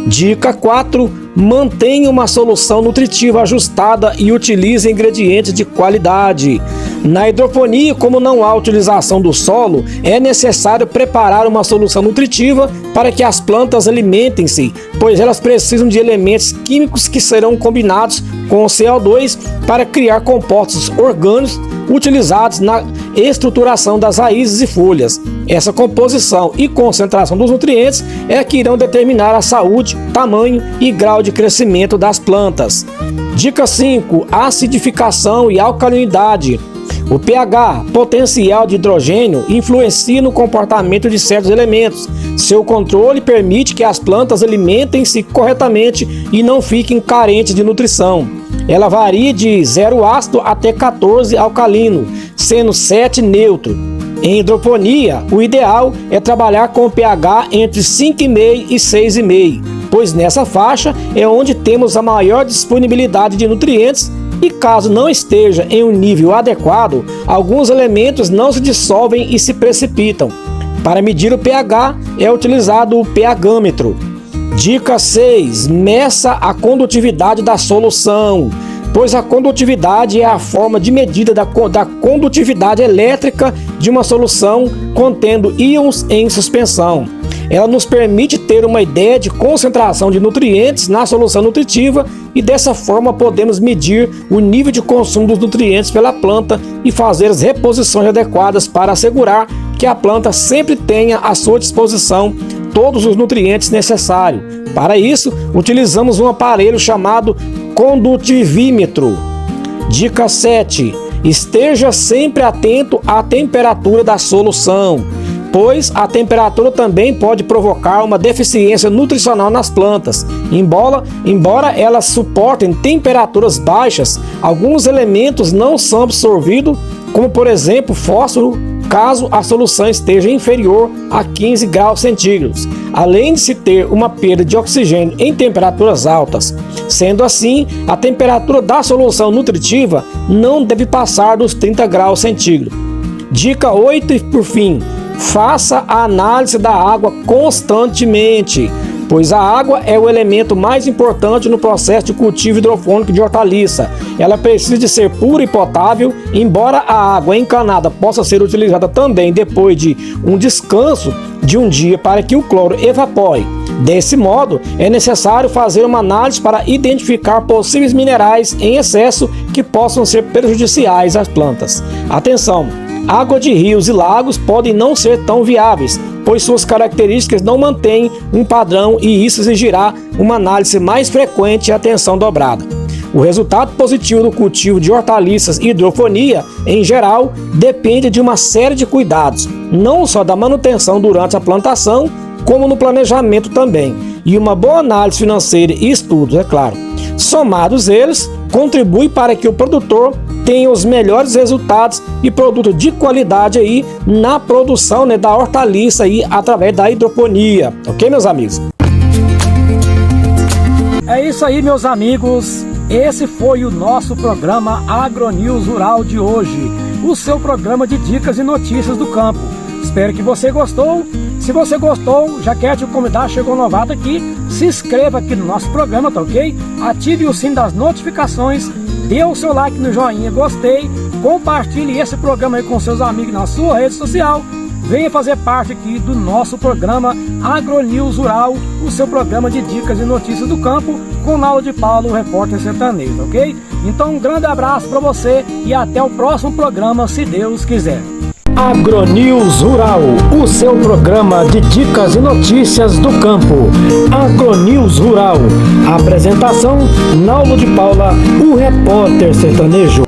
Dica 4. Mantenha uma solução nutritiva ajustada e utilize ingredientes de qualidade. Na hidroponia, como não há utilização do solo, é necessário preparar uma solução nutritiva para que as plantas alimentem-se, pois elas precisam de elementos químicos que serão combinados com o CO2 para criar compostos orgânicos utilizados na estruturação das raízes e folhas. Essa composição e concentração dos nutrientes é que irão determinar a saúde, tamanho e grau de crescimento das plantas. Dica 5. Acidificação e alcalinidade. O pH, potencial de hidrogênio, influencia no comportamento de certos elementos. Seu controle permite que as plantas alimentem-se corretamente e não fiquem carentes de nutrição. Ela varia de 0 ácido até 14 alcalino, sendo 7 neutro. Em hidroponia, o ideal é trabalhar com pH entre 5,5 e 6,5. pois nessa faixa é onde temos a maior disponibilidade de nutrientes e caso não esteja em um nível adequado, alguns elementos não se dissolvem e se precipitam. Para medir o pH é utilizado o pHmetro. Dica 6. Meça a condutividade da solução, pois a condutividade é a forma de medida da condutividade elétrica de uma solução contendo íons em suspensão. Ela nos permite ter uma ideia de concentração de nutrientes na solução nutritiva e dessa forma podemos medir o nível de consumo dos nutrientes pela planta e fazer as reposições adequadas para assegurar que a planta sempre tenha à sua disposição todos os nutrientes necessários. Para isso, utilizamos um aparelho chamado condutivímetro. Dica 7. Esteja sempre atento à temperatura da solução, pois a temperatura também pode provocar uma deficiência nutricional nas plantas. Embora elas suportem temperaturas baixas, alguns elementos não são absorvidos, como por exemplo fósforo, caso a solução esteja inferior a 15 graus centígrados, além de se ter uma perda de oxigênio em temperaturas altas. Sendo assim, a temperatura da solução nutritiva não deve passar dos 30 graus centígrados. Dica 8 e por fim, faça a análise da água constantemente, pois a água é o elemento mais importante no processo de cultivo hidropônico de hortaliça. Ela precisa de ser pura e potável, embora a água encanada possa ser utilizada também depois de um descanso de um dia para que o cloro evapore. Desse modo, é necessário fazer uma análise para identificar possíveis minerais em excesso que possam ser prejudiciais às plantas. Atenção! Água de rios e lagos podem não ser tão viáveis, pois suas características não mantêm um padrão e isso exigirá uma análise mais frequente e atenção dobrada. O resultado positivo do cultivo de hortaliças e hidroponia, em geral, depende de uma série de cuidados, não só da manutenção durante a plantação, como no planejamento também, e uma boa análise financeira e estudos, é claro. Somados eles, contribui para que o produtor tenha os melhores resultados e produto de qualidade aí na produção, né, da hortaliça aí através da hidroponia, ok, meus amigos? É isso aí, meus amigos. Esse foi o nosso programa AgroNews Rural de hoje, o seu programa de dicas e notícias do campo. Espero que você gostou. Se você gostou, já quer te convidar, chegou novato aqui, se inscreva aqui no nosso programa, tá ok? Ative o sino das notificações, dê o seu like no joinha, gostei, compartilhe esse programa aí com seus amigos na sua rede social, venha fazer parte aqui do nosso programa AgroNews Rural, o seu programa de dicas e notícias do campo, com Nalo de Paulo, o repórter sertanejo, ok? Então um grande abraço para você e até o próximo programa, se Deus quiser. AgroNews Rural, o seu programa de dicas e notícias do campo. AgroNews Rural. Apresentação: Nalo de Paula, o repórter sertanejo.